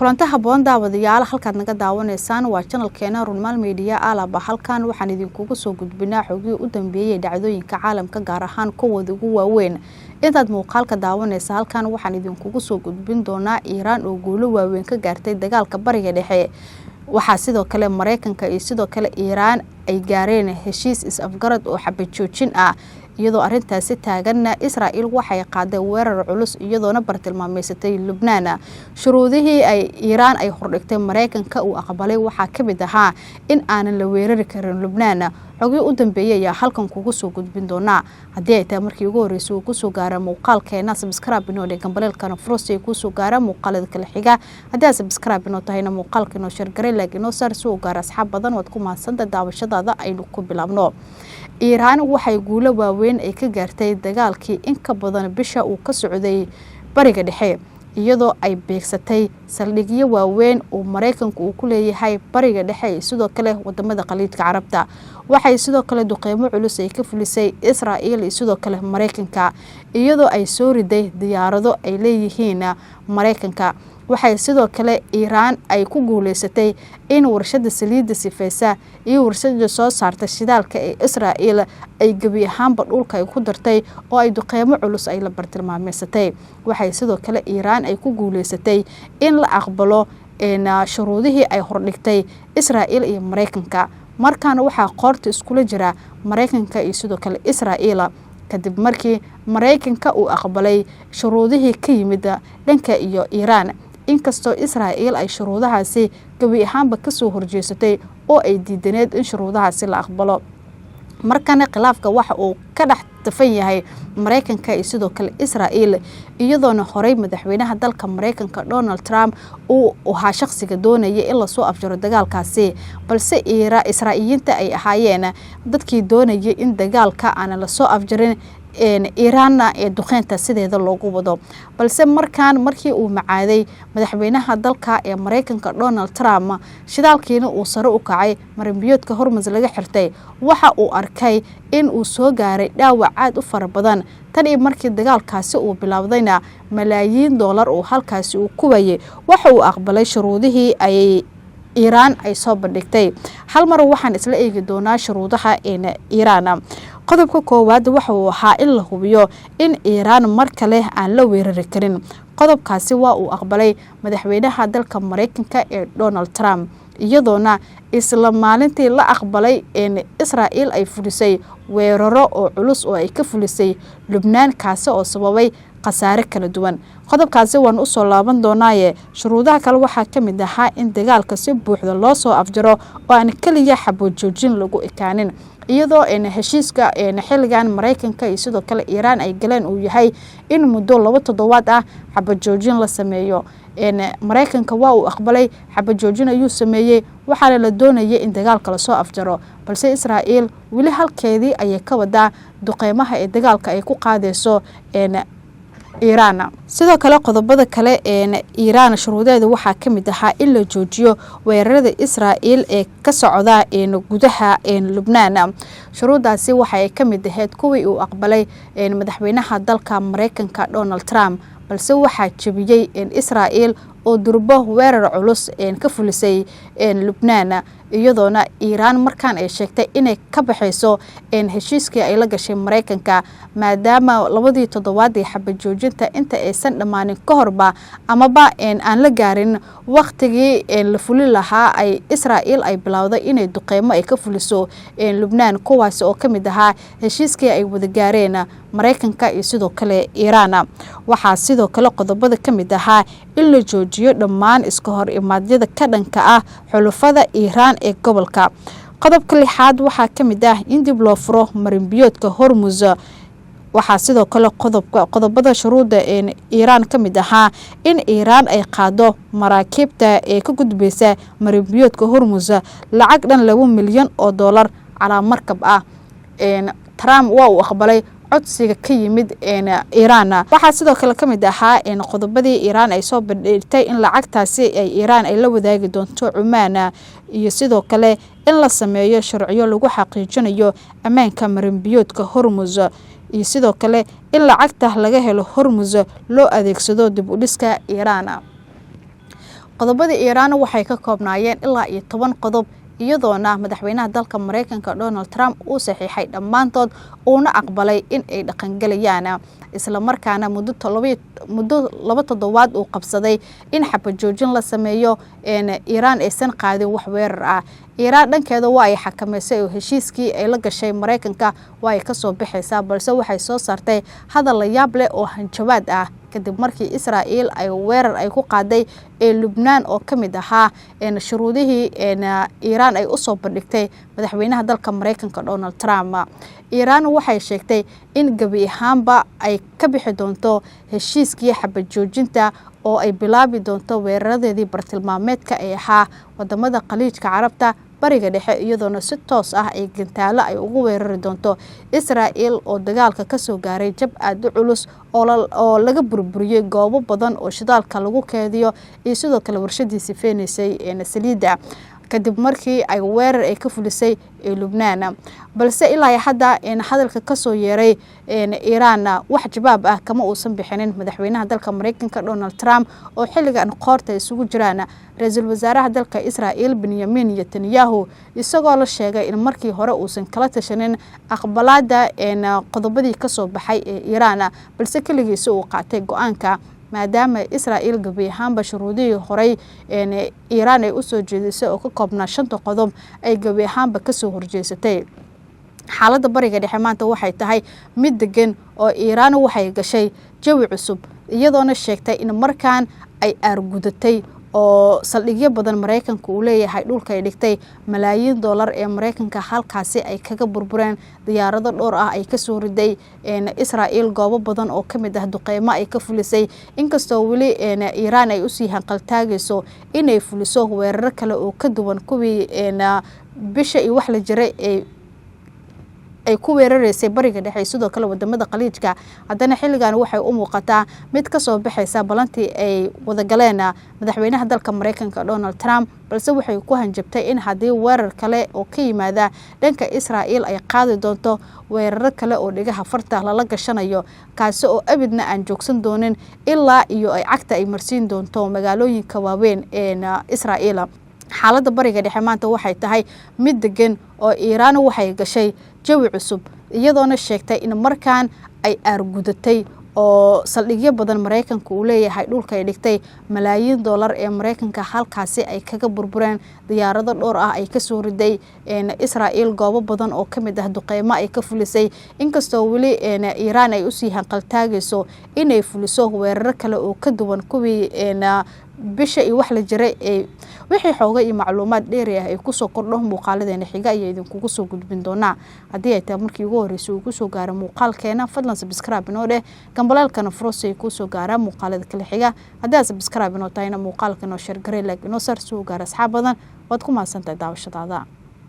kulanta haboon daawadayaal halkaad naga daawanaysaan waa channelkeena Runmal Media alaba halkan waxaan idinkugu soo gudbinaa xogii u dambeeyay dhacdooyinka caalamka gaar ahaan kuwooda ugu waaweyn intaad muuqaalka daawanaysa halkan waxaan idinkugu soo gudbin doonaa Iran oo guulo waaweyn ka gaartay dagaalka bariga dhexe waxa sidoo kale Mareykanka iyo sidoo kale Iran ay gaareen heshiis is-afgarad oo xabad joojin ah iyadoo arintaasi taaganna Israa'iil waxay qaaday weerar culus iyadoona bartilmaameysatay Lubnaan shuruudihii ay Iran ay hordhigtay Mareykanka uu aqbalay waxa ka mid ahaa in aanan la weerari karin Lubnaan xogii u dambeeyay ayaa halkan kugu soo gudbin doona hadii ay tahay markii ugu horeysay ku soo gaara muuqaalkeena subscribe inoo dhigam baleelkana fursi ku soo gaara muuqaalada kala xiga hadii subscribe inoo tahayna muuqaalkeena share garay like inoo saar soo gaara asxaab badan wad ku maadsanta daawashadaada aynu ku bilaabno Iran waxay guulo waaweyn ay ka gaartay dagaalkii in ka badan bisha uu ka socday bariga dhexe iyadoo ay beegsatay saldhigyo waaweyn oo Mareykanku uu ku leeyahay bariga dhexe sidoo kale wadamada Khaliijka Carabta waxay sidoo kale duqeymo culus ay ka fulisay Israa'iil sidoo kale Mareykanka iyadoo ay soo riday diyaarado ay leeyihiin Mareykanka waxay sidoo kale Iran ay ku guuleysatay in warshada saliidda sifaysa iyo warshada soo saarta shidaalka ee Israa'iil ay gabi ahaanba dhulka ay ku dartay oo ay duqeymo culus ay la bartilmaameysatay waxay sidoo kale Iran ay ku guuleysatay in la aqbalo shuruudihii ay hordhigtay Israa'iil iyo Mareykanka markaana waxa qoorta iskula jira Mareykanka iyo sidoo kale Israa'iil kadib markii Mareykanka uu aqbalay shuruudihii ka yimid dhanka iyo Iran inkastoo Israa'iil ay shuruudahaasi gabi ahaanba ka soo horjeesatay oo ay diidaneed in shuruudahaasi la aqbalo markana khilaafka waxa uu ka dhex tafan yahay Mareykanka iyo sidoo kale Israa'iil iyadoona horey madaxweynaha dalka Mareykanka Donald Trump uu ahaa shakhsiga doonaya in la soo afjaro dagaalkaasi balse Israa'iiliyiinta ay ahaayeen dadkii doonaya in dagaalka aan la soo afjarin Iran ee duqeynta sideeda loogu wado balse markii uu macaaday madaxweynaha dalka ee Mareykanka Donald Trump shidaalkiina uu sare u kacay marinbiyoodka Hormuz laga xirtay waxa uu arkay in uu soo gaaray dhaawac aad u fara badan tan iyo markii dagaalkaasi uu bilowdayna malaayiin dollar oo halkaasi uu ku waayay waxa uu aqbalay shuruudihii ay Iran ay soo bandhigtay hal mar waxaan isla eegi doonaa shuruudaha Iran qodobka koowaad waxa uu ahaa in la hubiyo in Iran mar kale aan la weerari karin qodobkaasi waa uu aqbalay madaxweynaha dalka Mareykanka ee Donald Trump iyadoona isla maalintii la aqbalay in Israa'iil ay fulisay weeraro oo culus oo ay ka fulisay Lubnaan kaasi oo sababay qasaare kala duwan qodobkaasi waan u soo laaban doonaaye shuruudaha kale waxa ka mid ahaa in dagaalka si buuxda loo soo afjaro oo aan kaliya xabad joojin lagu ekaanin iyadoo heshiiska xilligan Mareykanka iyo sidoo kale Iran ay galeen uu yahay in muddo 2 toddobaad ah xabad joojin la sameeyo Mareykanka waa uu aqbalay xabad joojin ayuu sameeyay waxa la doonayay in dagaalka la soo afjaro balse Israa'iil wali halkeedii ay ka wadaa duqeymaha ee dagaalka ay ku qaadeyso Iran sidoo kale qodobada kale Iran shuruudeeda waxa ka mid ahaa in la joojiyo weerarada Israa'iil ee ka socda gudaha Lubnaan shuruudaasi waxa ay ka mid ahayd kuwii uu aqbalay madaxweynaha dalka Mareykanka Donald Trump balse waxa jabiyay Israa'iil oo durbo weerar culus ka fulisay Lubnaan iyadoona Iran markaan ay sheegtay inay ka baxayso heshiiskii ay la gashay Mareykanka maadaama 2 toddobaad ee xabad joojinta inta aysan dhamaanin ka horba amaba aan la gaarin waqtigii la fulin lahaa ay Israa'iil ay bilowday inay duqeymo ay ka fuliso Lubnaan kuwaas oo ka mid ahaa heshiiskii ay wada gaareen Mareykanka iyo sidoo kale Iran waxa sidoo kale qodobada ka mid ahaa in la joojiyo dhammaan iska hor imaadyada ka dhanka ah xulufada Iran ee gobolka qodobka lixaad waxa ka mid ah in dib loo furo marinbiyoodka Hormuz waxa sidoo kale qodobada shuruuda Iran ka mid ahaa in Iran ay qaado maraakiibta ee ka gudbaysa marinbiyoodka Hormuz lacag dhan $2 milyan cala markab ah Trump waa uu aqbalay codsiga ka yimid Iran waxa sidoo kale ka mid ahaa qodobadii Iran ay soo bandhigtay in lacagtaasi ay Iran ay la wadaagi doonto Oman iyo sidoo kale in la sameeyo sharciyo lagu xaqiijinayo amaanka marinbiyoodka Hormuz iyo sidoo kale in lacagta laga helo Hormuz loo adeegsado dib u dhiska Iran qodobada Iiraan waxay ka koobnaayeen ilaa 10 qodob iyadoona madaxweynaha dalka Mareykanka Donald Trump uu saxiixay dhammaantood uuna aqbalay in ay dhaqangalayaan isla markaana muddo 2 toddobaad uu qabsaday in xabad joojin la sameeyo Iiraan aysan qaadin wax weerar ah. Iiraan dhankeeda waa ay xakameysay oo heshiiskii ay la gashay Mareykanka waa ay ka soo bixaysaa balse waxay soo saartay hadal la yaab leh oo hanjabaad ah kadib markii Israa'iil ay weerar ay ku qaaday Lubnaan oo kamid ahaa shuruudihii Iiraan ay u soo bandhigtay madaxweynaha dalka Mareykanka Donald Trump. Iiraan waxay sheegtay in gabi ahaanba ay ka bixi doonto heshiiskii xabad joojinta oo ay bilaabi doonto weeraradeedii bartilmaameedka ee ahaa wadamada Khaliijka Carabta bariga dhexe iyadoona si toos ah ay gantaalo ay ugu weerari doonto Israa'iil oo dagaalka ka soo gaaray jab aad u culus oo laga burburiyay goobo badan oo shidaalka lagu keediyo iyo sidoo kale warshadii sifeenaysay saliida kadib markii ay weerar ay ka fulisay Lubnaan balse ilaa hadda hadalka ka soo yeeray Iiraan wax jawaab ah kama uusan bixinin madaxweynaha dalka Mareykanka Donald Trump oo xilligan qoorta isugu jiraan ra'iisul wasaaraha dalka Israa'iil Benjamin Netanyahu isagoo la sheegay in markii hore uusan kala tashanin aqbalaada qodobadii ka soo baxay Iiraan balse kaligiisa uu qaatay go'aanka maadaama Israa'iil gabi ahaanba shuruudihii horey Iiraan ay u soo jeedisay oo ka koobnaa 5 qodob ay gabi ahaanba ka soo horjeesatay. xaaladda bariga dhexe maanta waxay tahay mid degan oo Iiraan waxay gashay jawi cusub iyadoona sheegtay in markaan ay aargudatay oo saldhigyo badan Mareykanka uu leeyahay dhulka ay dhigtay malaayiin dollar ee Mareykanka halkaasi ay kaga burbureen diyaarado dhowr ah ay ka soo riday Israa'iil goobo badan oo kamid ah duqeymo ay ka fulisay inkastoo wali Iiraan ay u sii hanqaltaagayso inay fuliso weerar kale oo ka duwan kuwii bisha iyo wax la jiray ay ku weeraraysay bariga dhexe sidoo kale wadamada Khaliijka haddana xilligan waxay u muuqataa mid ka soo baxaysa balantii ay wada galeen madaxweynaha dalka Mareykanka Donald Trump balse waxay ku hanjabtay in haddii weerar kale oo ka yimaada dhanka Israa'iil ay qaadi doonto weerar kale oo dhigaha farta lala gashanayo kaasi oo abidna aan joogsan doonin ilaa iyo ay cagta ay marsiin doonto magaalooyinka waaweyn ee Israa'iil. xaaladda bariga dhexe maanta waxay tahay mid degan oo Iiraan waxay gashay jawi cusub iyadoona sheegtay in markaan ay aargudatay oo saldhigyo badan Mareykanka uu leeyahay dhulka ay dhigtay malaayiin dollar ee Mareykanka halkaasi ay kaga burbureen diyaarado dhowr ah ay ka soo riday Israa'iil goobo badan oo kamid ah duqeymo ay ka fulisay inkastoo wali Iiraan ay u sii hanqaltaagayso inay fuliso weerar kale oo ka duwan kuwii bisha iyo wax la jiray wixii xooga iyo macluumaad dheeri ah ay ku soo kordho muuqaaladeena xiga ay idinku soo gudbin doonaa haddii ay tahay markii ugu horeysay uu ku soo gaaro muuqaalkeena fadlan subscribe inoo dheh gambalaalkana furso ay ku soo gaara muuqaalada kale xiga haddii aad subscribe inoo tahayna muuqaalka inoo share garee like inoo sar soo gaara asxaab badan waad ku mahadsantahay daawashadaada.